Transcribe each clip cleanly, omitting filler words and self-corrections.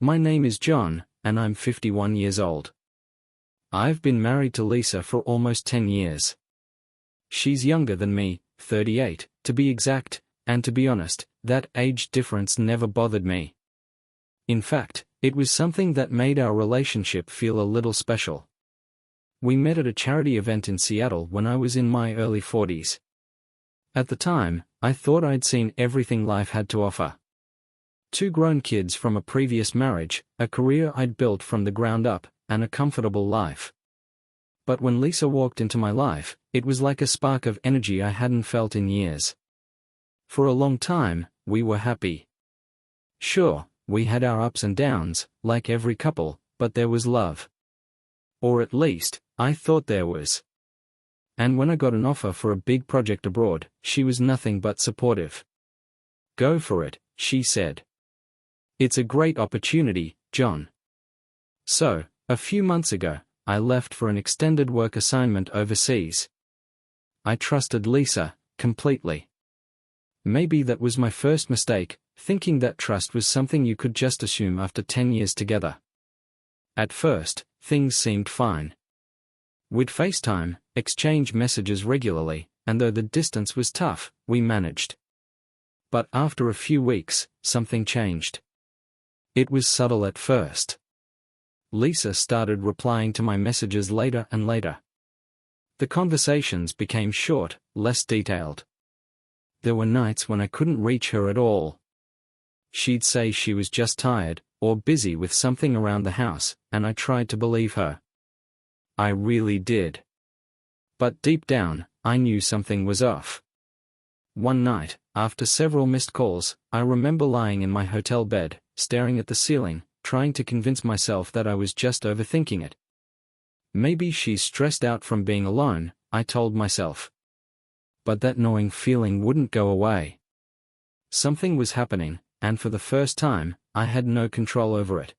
My name is John, and I'm 51 years old. I've been married to Lisa for almost 10 years. She's younger than me, 38, to be exact, and to be honest, that age difference never bothered me. In fact, it was something that made our relationship feel a little special. We met at a charity event in Seattle when I was in my early 40s. At the time, I thought I'd seen everything life had to offer. 2 grown kids from a previous marriage, a career I'd built from the ground up, and a comfortable life. But when Lisa walked into my life, it was like a spark of energy I hadn't felt in years. For a long time, we were happy. Sure, we had our ups and downs, like every couple, but there was love. Or at least, I thought there was. And when I got an offer for a big project abroad, she was nothing but supportive. "Go for it," she said. "It's a great opportunity, John." So, a few months ago, I left for an extended work assignment overseas. I trusted Lisa, completely. Maybe that was my first mistake, thinking that trust was something you could just assume after 10 years together. At first, things seemed fine. We'd FaceTime, exchange messages regularly, and though the distance was tough, we managed. But after a few weeks, something changed. It was subtle at first. Lisa started replying to my messages later and later. The conversations became short, less detailed. There were nights when I couldn't reach her at all. She'd say she was just tired, or busy with something around the house, and I tried to believe her. I really did. But deep down, I knew something was off. One night, after several missed calls, I remember lying in my hotel bed, staring at the ceiling, trying to convince myself that I was just overthinking it. Maybe she's stressed out from being alone, I told myself. But that gnawing feeling wouldn't go away. Something was happening, and for the first time, I had no control over it.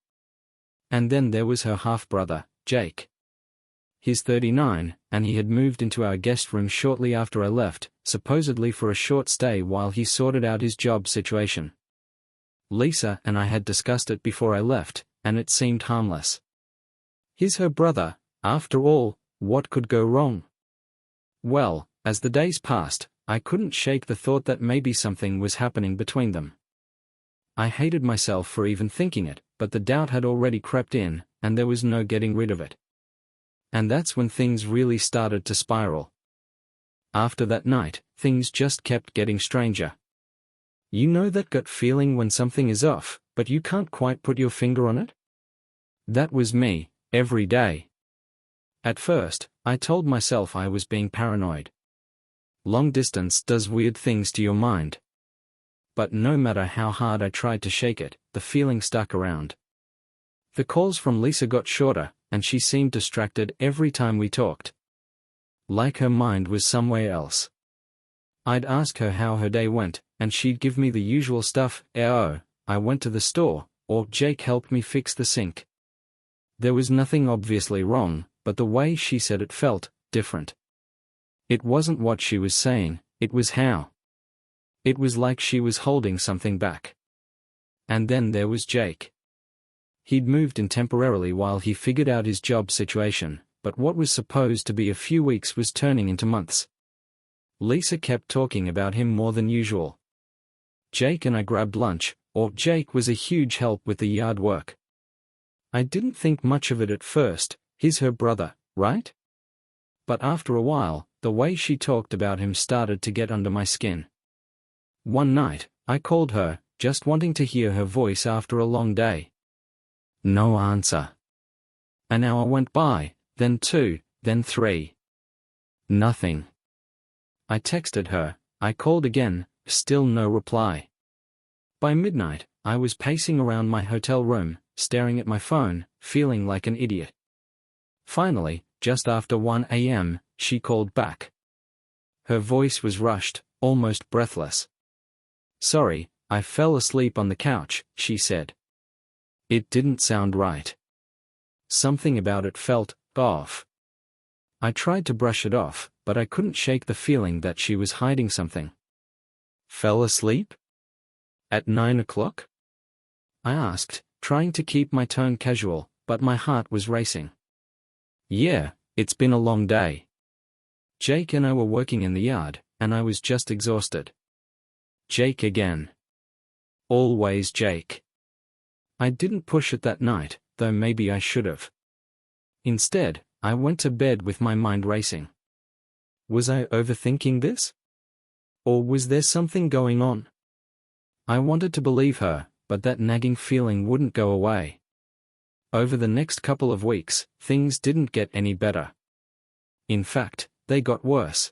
And then there was her half-brother, Jake. He's 39, and he had moved into our guest room shortly after I left, supposedly for a short stay while he sorted out his job situation. Lisa and I had discussed it before I left, and it seemed harmless. He's her brother, after all, what could go wrong? Well, as the days passed, I couldn't shake the thought that maybe something was happening between them. I hated myself for even thinking it, but the doubt had already crept in, and there was no getting rid of it. And that's when things really started to spiral. After that night, things just kept getting stranger. You know that gut feeling when something is off, but you can't quite put your finger on it? That was me, every day. At first, I told myself I was being paranoid. Long distance does weird things to your mind. But no matter how hard I tried to shake it, the feeling stuck around. The calls from Lisa got shorter, and she seemed distracted every time we talked. Like her mind was somewhere else. I'd ask her how her day went, and she'd give me the usual stuff, "Oh, I went to the store," or "Jake helped me fix the sink." There was nothing obviously wrong, but the way she said it felt different. It wasn't what she was saying, it was how. It was like she was holding something back. And then there was Jake. He'd moved in temporarily while he figured out his job situation, but what was supposed to be a few weeks was turning into months. Lisa kept talking about him more than usual. Jake and I grabbed lunch, or Jake was a huge help with the yard work. I didn't think much of it at first, he's her brother, right? But after a while, the way she talked about him started to get under my skin. One night, I called her, just wanting to hear her voice after a long day. No answer. An hour went by, then 2, then 3. Nothing. I texted her, I called again, still no reply. By midnight, I was pacing around my hotel room, staring at my phone, feeling like an idiot. Finally, just after 1 a.m., she called back. Her voice was rushed, almost breathless. "Sorry, I fell asleep on the couch," she said. It didn't sound right. Something about it felt off. I tried to brush it off, but I couldn't shake the feeling that she was hiding something. Fell asleep? At 9 o'clock? I asked, trying to keep my tone casual, but my heart was racing. Yeah, it's been a long day. Jake and I were working in the yard, and I was just exhausted. Jake again. Always Jake. I didn't push it that night, though maybe I should have. Instead, I went to bed with my mind racing. Was I overthinking this? Or was there something going on? I wanted to believe her, but that nagging feeling wouldn't go away. Over the next couple of weeks, things didn't get any better. In fact, they got worse.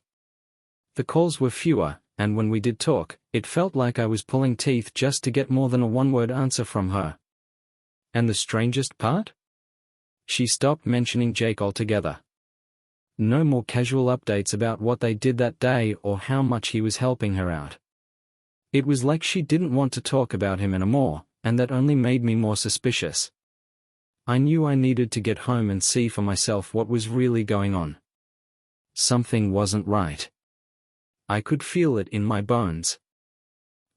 The calls were fewer, and when we did talk, it felt like I was pulling teeth just to get more than a one-word answer from her. And the strangest part? She stopped mentioning Jake altogether. No more casual updates about what they did that day or how much he was helping her out. It was like she didn't want to talk about him anymore, and that only made me more suspicious. I knew I needed to get home and see for myself what was really going on. Something wasn't right. I could feel it in my bones.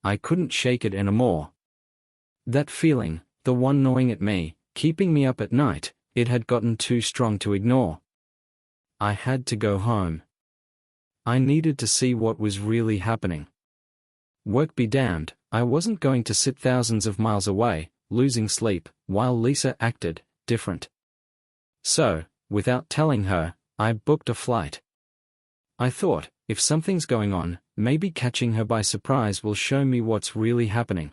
I couldn't shake it anymore. That feeling, the one gnawing at me, keeping me up at night, it had gotten too strong to ignore. I had to go home. I needed to see what was really happening. Work be damned, I wasn't going to sit thousands of miles away, losing sleep, while Lisa acted different. So, without telling her, I booked a flight. I thought, if something's going on, maybe catching her by surprise will show me what's really happening.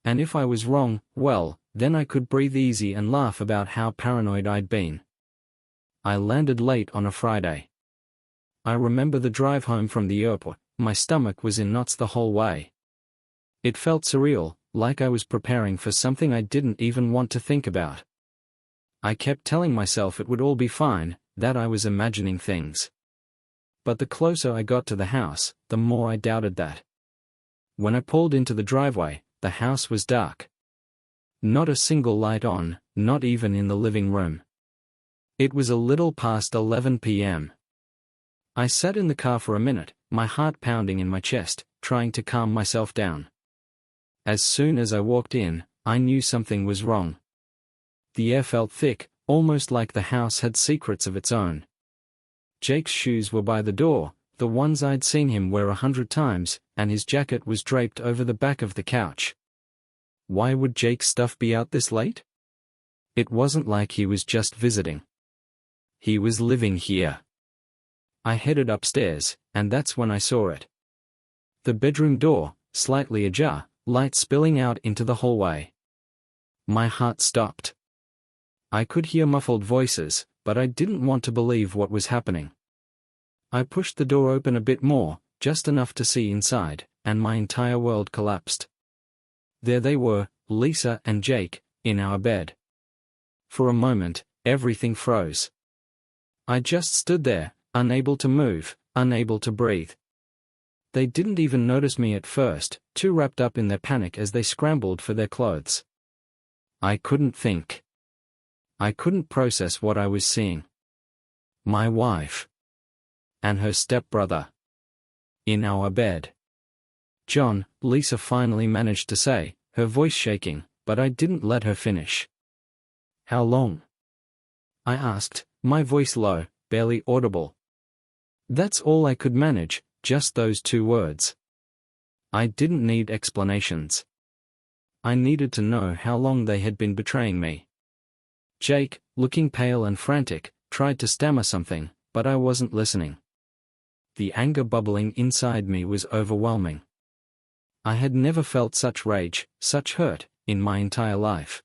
And if I was wrong, well, then I could breathe easy and laugh about how paranoid I'd been. I landed late on a Friday. I remember the drive home from the airport, my stomach was in knots the whole way. It felt surreal, like I was preparing for something I didn't even want to think about. I kept telling myself it would all be fine, that I was imagining things. But the closer I got to the house, the more I doubted that. When I pulled into the driveway, the house was dark. Not a single light on, not even in the living room. It was a little past 11 p.m. I sat in the car for a minute, my heart pounding in my chest, trying to calm myself down. As soon as I walked in, I knew something was wrong. The air felt thick, almost like the house had secrets of its own. Jake's shoes were by the door, the ones I'd seen him wear 100 times, and his jacket was draped over the back of the couch. Why would Jake's stuff be out this late? It wasn't like he was just visiting. He was living here. I headed upstairs, and that's when I saw it. The bedroom door, slightly ajar, light spilling out into the hallway. My heart stopped. I could hear muffled voices, but I didn't want to believe what was happening. I pushed the door open a bit more, just enough to see inside, and my entire world collapsed. There they were, Lisa and Jake, in our bed. For a moment, everything froze. I just stood there, unable to move, unable to breathe. They didn't even notice me at first, too wrapped up in their panic as they scrambled for their clothes. I couldn't think. I couldn't process what I was seeing. My wife. And her stepbrother. In our bed. John, Lisa finally managed to say, her voice shaking, but I didn't let her finish. How long? I asked, my voice low, barely audible. That's all I could manage, just those 2 words. I didn't need explanations. I needed to know how long they had been betraying me. Jake, looking pale and frantic, tried to stammer something, but I wasn't listening. The anger bubbling inside me was overwhelming. I had never felt such rage, such hurt, in my entire life.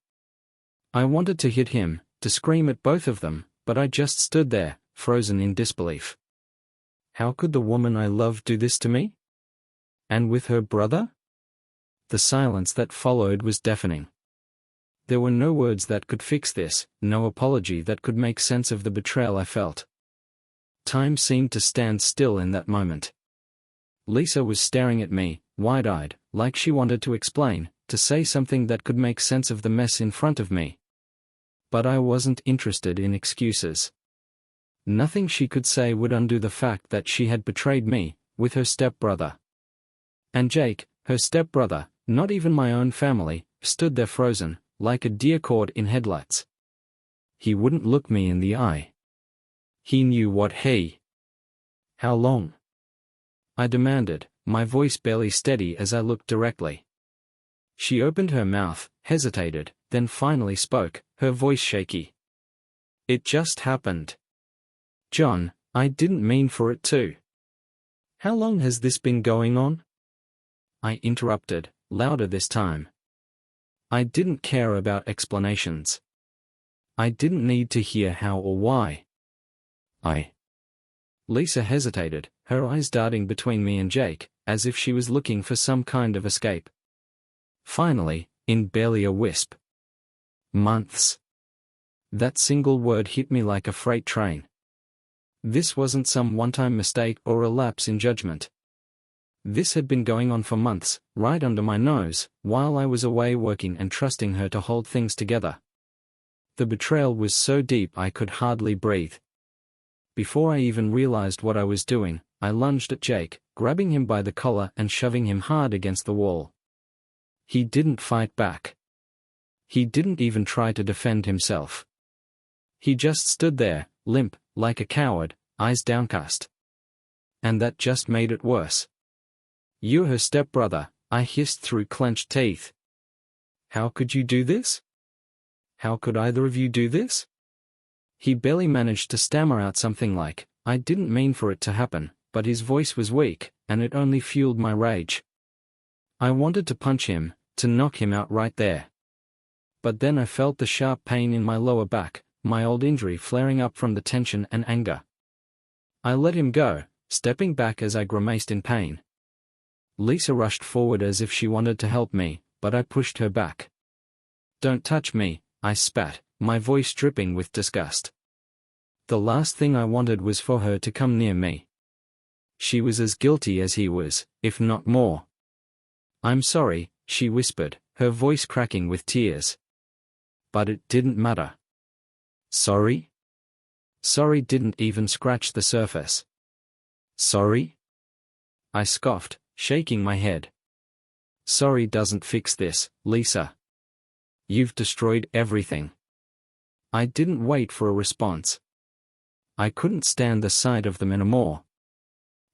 I wanted to hit him, to scream at both of them, but I just stood there, frozen in disbelief. How could the woman I loved do this to me? And with her brother? The silence that followed was deafening. There were no words that could fix this, no apology that could make sense of the betrayal I felt. Time seemed to stand still in that moment. Lisa was staring at me, wide-eyed, like she wanted to explain, to say something that could make sense of the mess in front of me. But I wasn't interested in excuses. Nothing she could say would undo the fact that she had betrayed me, with her stepbrother. And Jake, her stepbrother, not even my own family, stood there frozen, like a deer caught in headlights. He wouldn't look me in the eye. He knew what he. How long? I demanded, my voice barely steady as I looked directly. She opened her mouth, hesitated, then finally spoke, her voice shaky. It just happened. John, I didn't mean for it to. How long has this been going on? I interrupted, louder this time. I didn't care about explanations. I didn't need to hear how or why. Lisa hesitated, her eyes darting between me and Jake, as if she was looking for some kind of escape. Finally, in barely a wisp. Months. That single word hit me like a freight train. This wasn't some one-time mistake or a lapse in judgment. This had been going on for months, right under my nose, while I was away working and trusting her to hold things together. The betrayal was so deep I could hardly breathe. Before I even realized what I was doing, I lunged at Jake, grabbing him by the collar and shoving him hard against the wall. He didn't fight back. He didn't even try to defend himself. He just stood there, limp, like a coward, eyes downcast. And that just made it worse. You're her stepbrother, I hissed through clenched teeth. How could you do this? How could either of you do this? He barely managed to stammer out something like, I didn't mean for it to happen, but his voice was weak, and it only fueled my rage. I wanted to punch him, to knock him out right there. But then I felt the sharp pain in my lower back, my old injury flaring up from the tension and anger. I let him go, stepping back as I grimaced in pain. Lisa rushed forward as if she wanted to help me, but I pushed her back. Don't touch me, I spat, my voice dripping with disgust. The last thing I wanted was for her to come near me. She was as guilty as he was, if not more. I'm sorry, she whispered, her voice cracking with tears. But it didn't matter. Sorry? Sorry didn't even scratch the surface. Sorry? I scoffed, shaking my head. Sorry doesn't fix this, Lisa. You've destroyed everything. I didn't wait for a response. I couldn't stand the sight of them anymore.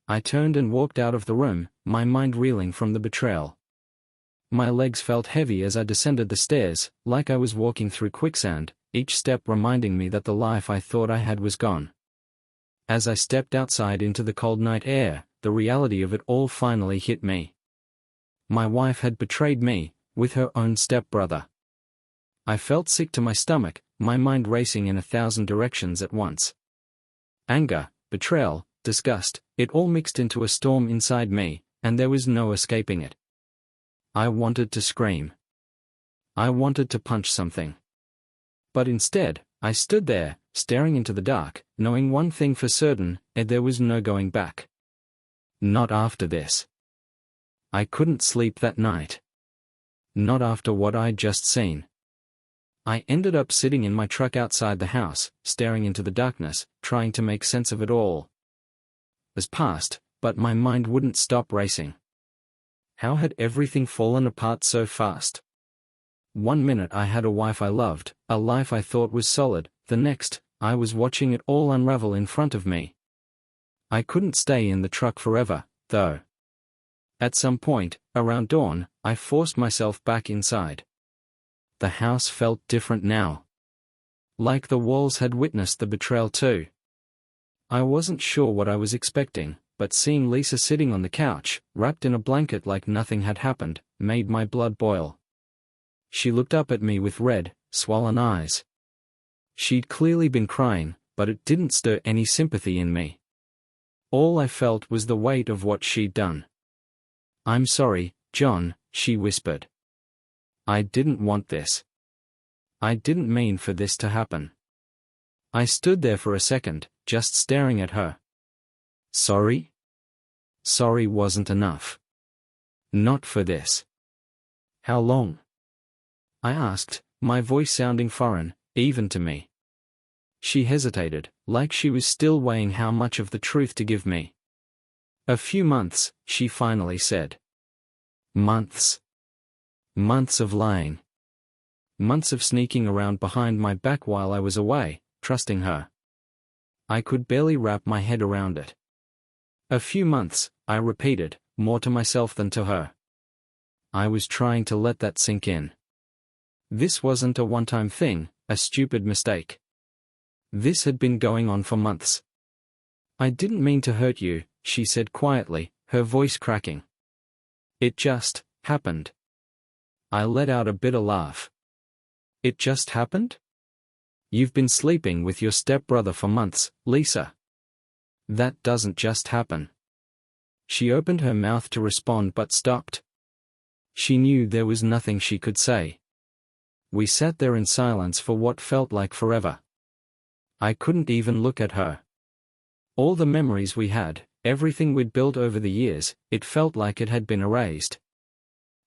I turned and walked out of the room, my mind reeling from the betrayal. My legs felt heavy as I descended the stairs, like I was walking through quicksand, each step reminding me that the life I thought I had was gone. As I stepped outside into the cold night air, the reality of it all finally hit me. My wife had betrayed me, with her own stepbrother. I felt sick to my stomach, my mind racing in 1,000 directions at once. Anger, betrayal, disgust, it all mixed into a storm inside me, and there was no escaping it. I wanted to scream. I wanted to punch something. But instead, I stood there, staring into the dark, knowing one thing for certain, there was no going back. Not after this. I couldn't sleep that night. Not after what I'd just seen. I ended up sitting in my truck outside the house, staring into the darkness, trying to make sense of it all. As passed, but my mind wouldn't stop racing. How had everything fallen apart so fast? 1 minute I had a wife I loved, a life I thought was solid, the next, I was watching it all unravel in front of me. I couldn't stay in the truck forever, though. At some point, around dawn, I forced myself back inside. The house felt different now. Like the walls had witnessed the betrayal too. I wasn't sure what I was expecting, but seeing Lisa sitting on the couch, wrapped in a blanket like nothing had happened, made my blood boil. She looked up at me with red, swollen eyes. She'd clearly been crying, but it didn't stir any sympathy in me. All I felt was the weight of what she'd done. I'm sorry, John, she whispered. I didn't want this. I didn't mean for this to happen. I stood there for a second, just staring at her. Sorry? Sorry wasn't enough. Not for this. How long? I asked, my voice sounding foreign, even to me. She hesitated, like she was still weighing how much of the truth to give me. A few months, she finally said. Months. Months of lying. Months of sneaking around behind my back while I was away, trusting her. I could barely wrap my head around it. A few months, I repeated, more to myself than to her. I was trying to let that sink in. This wasn't a one-time thing, a stupid mistake. This had been going on for months. I didn't mean to hurt you, she said quietly, her voice cracking. It just happened. I let out a bitter laugh. It just happened? You've been sleeping with your stepbrother for months, Lisa. That doesn't just happen. She opened her mouth to respond but stopped. She knew there was nothing she could say. We sat there in silence for what felt like forever. I couldn't even look at her. All the memories we had, everything we'd built over the years, it felt like it had been erased.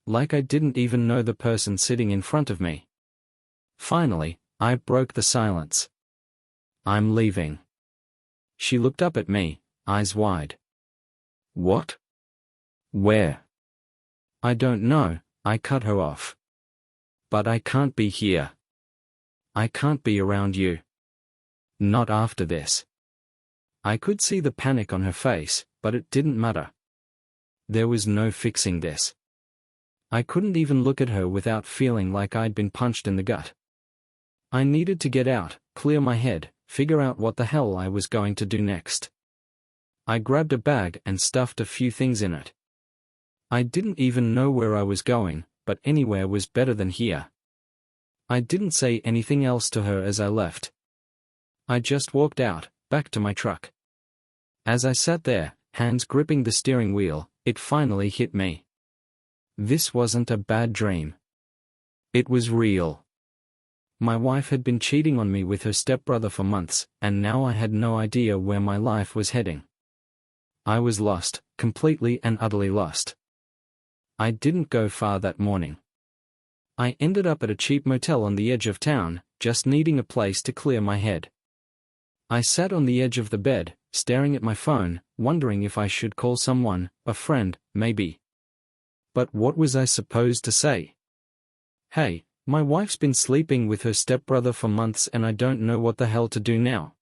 Like I didn't even know the person sitting in front of me. Finally, I broke the silence. I'm leaving. She looked up at me, eyes wide. What? Where? I don't know, I cut her off. But I can't be here. I can't be around you. Not after this. I could see the panic on her face, but it didn't matter. There was no fixing this. I couldn't even look at her without feeling like I'd been punched in the gut. I needed to get out, clear my head, figure out what the hell I was going to do next. I grabbed a bag and stuffed a few things in it. I didn't even know where I was going, but anywhere was better than here. I didn't say anything else to her as I left. I just walked out, back to my truck. As I sat there, hands gripping the steering wheel, it finally hit me. This wasn't a bad dream. It was real. My wife had been cheating on me with her stepbrother for months, and now I had no idea where my life was heading. I was lost, completely and utterly lost. I didn't go far that morning. I ended up at a cheap motel on the edge of town, just needing a place to clear my head. I sat on the edge of the bed, staring at my phone, wondering if I should call someone, a friend, maybe. But what was I supposed to say? Hey, my wife's been sleeping with her stepbrother for months and I don't know what the hell to do now.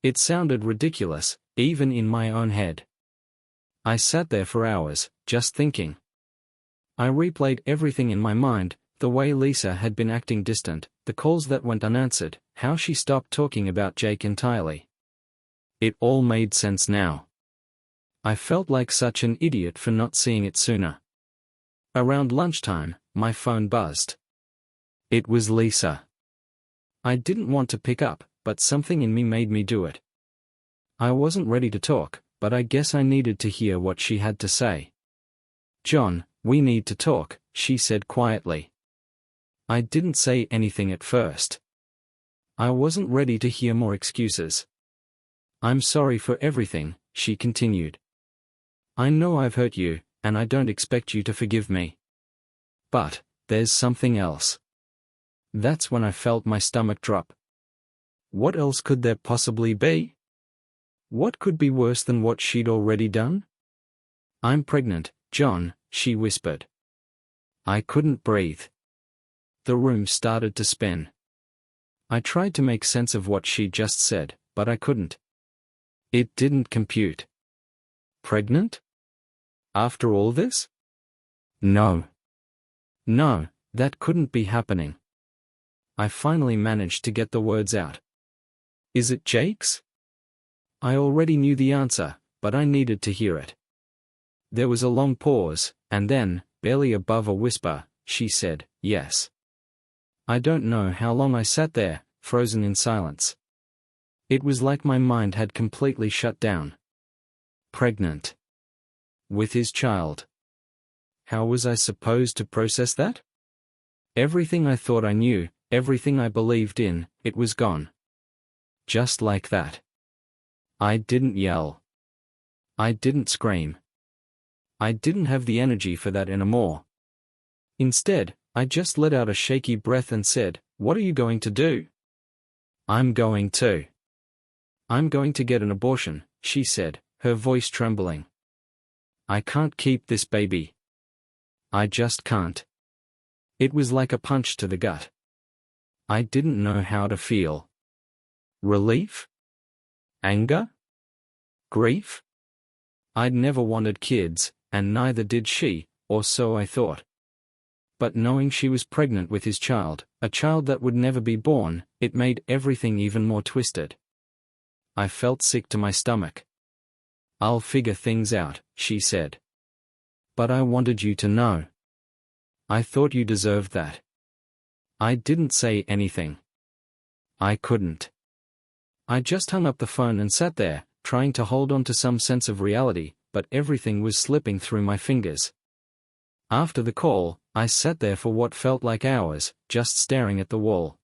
It sounded ridiculous, even in my own head. I sat there for hours, just thinking. I replayed everything in my mind, the way Lisa had been acting distant, the calls that went unanswered, how she stopped talking about Jake entirely. It all made sense now. I felt like such an idiot for not seeing it sooner. Around lunchtime, my phone buzzed. It was Lisa. I didn't want to pick up, but something in me made me do it. I wasn't ready to talk, but I guess I needed to hear what she had to say. John, we need to talk, she said quietly. I didn't say anything at first. I wasn't ready to hear more excuses. I'm sorry for everything, she continued. I know I've hurt you, and I don't expect you to forgive me. But there's something else. That's when I felt my stomach drop. What else could there possibly be? What could be worse than what she'd already done? I'm pregnant, John, she whispered. I couldn't breathe. The room started to spin. I tried to make sense of what she'd just said, but I couldn't. It didn't compute. Pregnant? After all this? No. No, that couldn't be happening. I finally managed to get the words out. Is it Jake's? I already knew the answer, but I needed to hear it. There was a long pause, and then, barely above a whisper, she said, yes. I don't know how long I sat there, frozen in silence. It was like my mind had completely shut down. Pregnant. With his child. How was I supposed to process that? Everything I thought I knew, everything I believed in, it was gone. Just like that. I didn't yell. I didn't scream. I didn't have the energy for that anymore. Instead, I just let out a shaky breath and said, "What are you going to do?" I'm going to get an abortion, she said, her voice trembling. I can't keep this baby. I just can't. It was like a punch to the gut. I didn't know how to feel. Relief? Anger? Grief? I'd never wanted kids, and neither did she, or so I thought. But knowing she was pregnant with his child, a child that would never be born, it made everything even more twisted. I felt sick to my stomach. "I'll figure things out," she said. "But I wanted you to know. I thought you deserved that." I didn't say anything. I couldn't. I just hung up the phone and sat there, trying to hold on to some sense of reality, but everything was slipping through my fingers. After the call, I sat there for what felt like hours, just staring at the wall.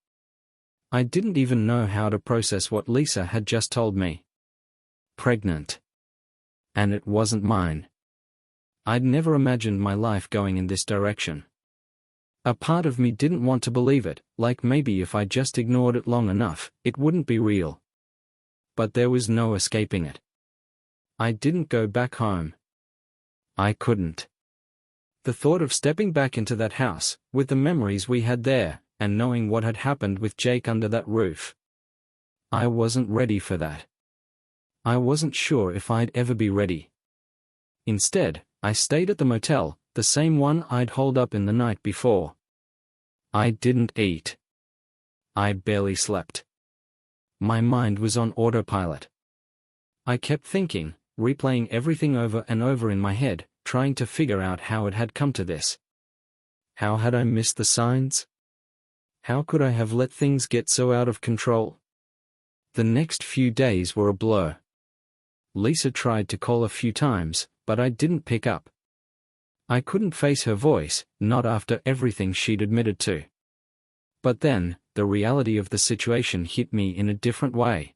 I didn't even know how to process what Lisa had just told me. Pregnant. And it wasn't mine. I'd never imagined my life going in this direction. A part of me didn't want to believe it, like maybe if I just ignored it long enough, it wouldn't be real. But there was no escaping it. I didn't go back home. I couldn't. The thought of stepping back into that house, with the memories we had there, and knowing what had happened with Jake under that roof. I wasn't ready for that. I wasn't sure if I'd ever be ready. Instead, I stayed at the motel, the same one I'd holed up in the night before. I didn't eat. I barely slept. My mind was on autopilot. I kept thinking, replaying everything over and over in my head, trying to figure out how it had come to this. How had I missed the signs? How could I have let things get so out of control? The next few days were a blur. Lisa tried to call a few times, but I didn't pick up. I couldn't face her voice, not after everything she'd admitted to. But then, the reality of the situation hit me in a different way.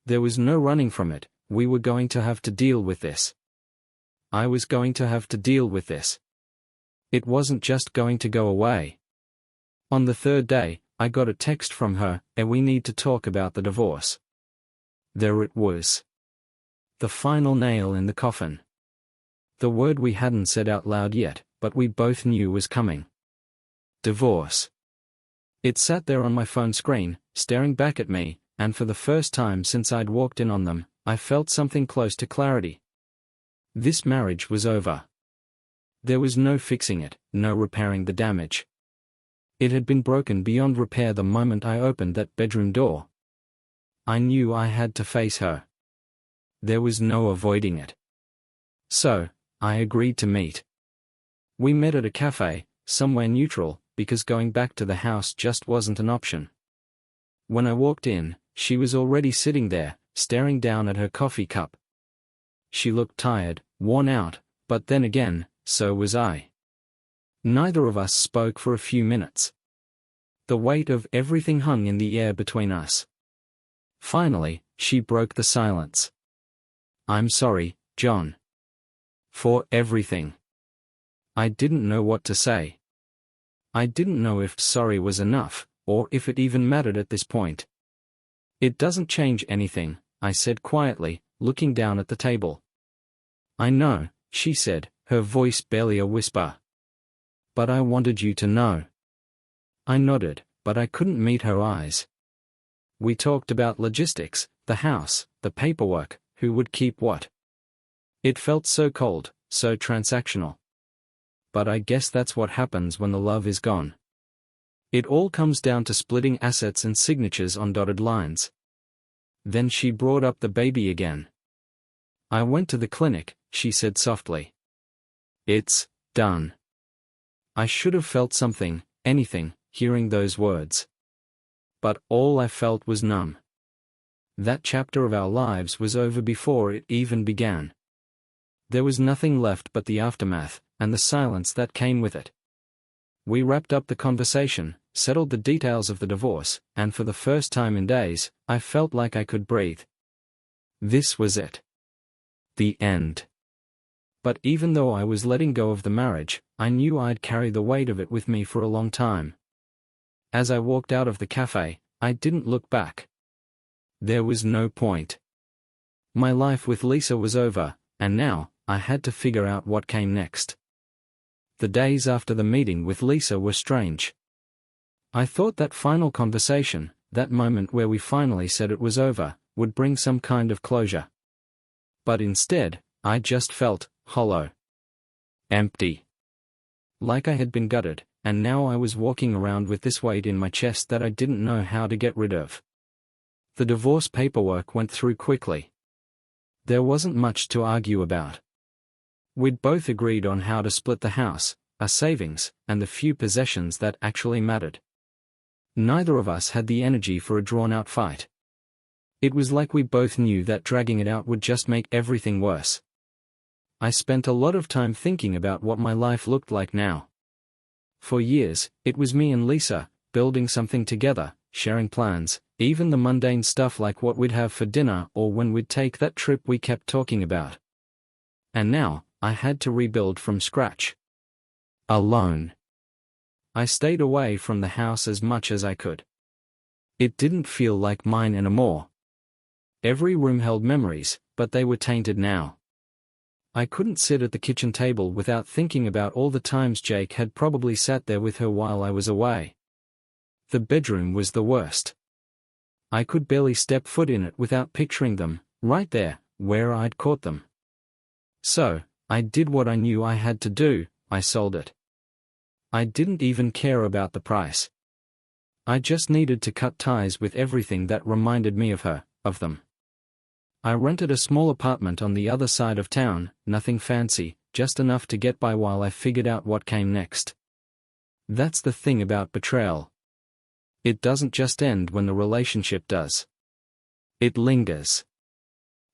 There was no running from it. We were going to have to deal with this. I was going to have to deal with this. It wasn't just going to go away. On the third day, I got a text from her, and we need to talk about the divorce. There it was. The final nail in the coffin. The word we hadn't said out loud yet, but we both knew was coming. Divorce. It sat there on my phone screen, staring back at me, and for the first time since I'd walked in on them, I felt something close to clarity. This marriage was over. There was no fixing it, no repairing the damage. It had been broken beyond repair the moment I opened that bedroom door. I knew I had to face her. There was no avoiding it. So, I agreed to meet. We met at a cafe, somewhere neutral, because going back to the house just wasn't an option. When I walked in, she was already sitting there, staring down at her coffee cup. She looked tired, worn out, but then again, so was I. Neither of us spoke for a few minutes. The weight of everything hung in the air between us. Finally, she broke the silence. "I'm sorry, John. For everything." I didn't know what to say. I didn't know if sorry was enough, or if it even mattered at this point. "It doesn't change anything," I said quietly, looking down at the table. "I know," she said, her voice barely a whisper. "But I wanted you to know." I nodded, but I couldn't meet her eyes. We talked about logistics, the house, the paperwork, who would keep what. It felt so cold, so transactional. But I guess that's what happens when the love is gone. It all comes down to splitting assets and signatures on dotted lines. Then she brought up the baby again. "I went to the clinic," she said softly. "It's done." I should have felt something, anything, hearing those words. But all I felt was numb. That chapter of our lives was over before it even began. There was nothing left but the aftermath, and the silence that came with it. We wrapped up the conversation, settled the details of the divorce, and for the first time in days, I felt like I could breathe. This was it. The end. But even though I was letting go of the marriage, I knew I'd carry the weight of it with me for a long time. As I walked out of the cafe, I didn't look back. There was no point. My life with Lisa was over, and now, I had to figure out what came next. The days after the meeting with Lisa were strange. I thought that final conversation, that moment where we finally said it was over, would bring some kind of closure. But instead, I just felt hollow. Empty. Like I had been gutted, and now I was walking around with this weight in my chest that I didn't know how to get rid of. The divorce paperwork went through quickly. There wasn't much to argue about. We'd both agreed on how to split the house, our savings, and the few possessions that actually mattered. Neither of us had the energy for a drawn-out fight. It was like we both knew that dragging it out would just make everything worse. I spent a lot of time thinking about what my life looked like now. For years, it was me and Lisa, building something together, sharing plans, even the mundane stuff like what we'd have for dinner or when we'd take that trip we kept talking about. And now, I had to rebuild from scratch. Alone. I stayed away from the house as much as I could. It didn't feel like mine anymore. Every room held memories, but they were tainted now. I couldn't sit at the kitchen table without thinking about all the times Jake had probably sat there with her while I was away. The bedroom was the worst. I could barely step foot in it without picturing them, right there, where I'd caught them. So, I did what I knew I had to do, I sold it. I didn't even care about the price. I just needed to cut ties with everything that reminded me of her, of them. I rented a small apartment on the other side of town, nothing fancy, just enough to get by while I figured out what came next. That's the thing about betrayal. It doesn't just end when the relationship does. It lingers.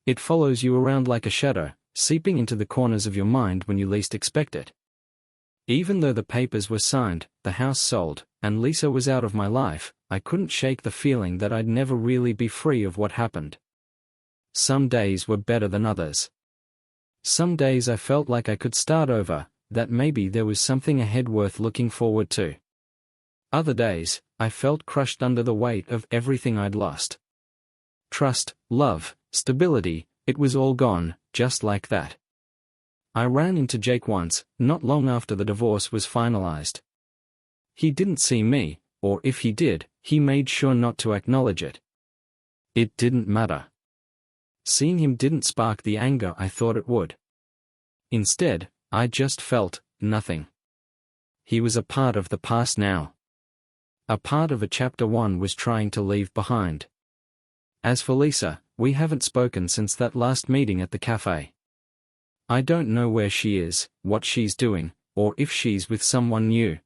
It follows you around like a shadow, seeping into the corners of your mind when you least expect it. Even though the papers were signed, the house sold, and Lisa was out of my life, I couldn't shake the feeling that I'd never really be free of what happened. Some days were better than others. Some days I felt like I could start over, that maybe there was something ahead worth looking forward to. Other days, I felt crushed under the weight of everything I'd lost. Trust, love, stability, it was all gone, just like that. I ran into Jake once, not long after the divorce was finalized. He didn't see me, or if he did, he made sure not to acknowledge it. It didn't matter. Seeing him didn't spark the anger I thought it would. Instead, I just felt nothing. He was a part of the past now. A part of a chapter one was trying to leave behind. As for Lisa, we haven't spoken since that last meeting at the cafe. I don't know where she is, what she's doing, or if she's with someone new.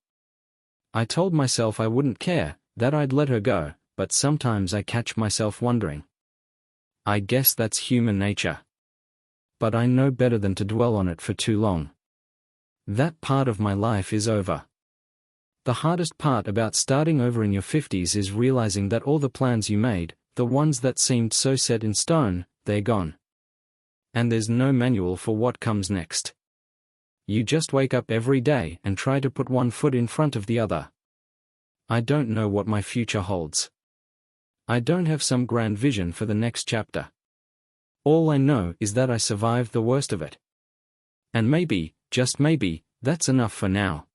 I told myself I wouldn't care, that I'd let her go, but sometimes I catch myself wondering. I guess that's human nature. But I know better than to dwell on it for too long. That part of my life is over. The hardest part about starting over in your 50s is realizing that all the plans you made, the ones that seemed so set in stone, they're gone. And there's no manual for what comes next. You just wake up every day and try to put one foot in front of the other. I don't know what my future holds. I don't have some grand vision for the next chapter. All I know is that I survived the worst of it. And maybe, just maybe, that's enough for now.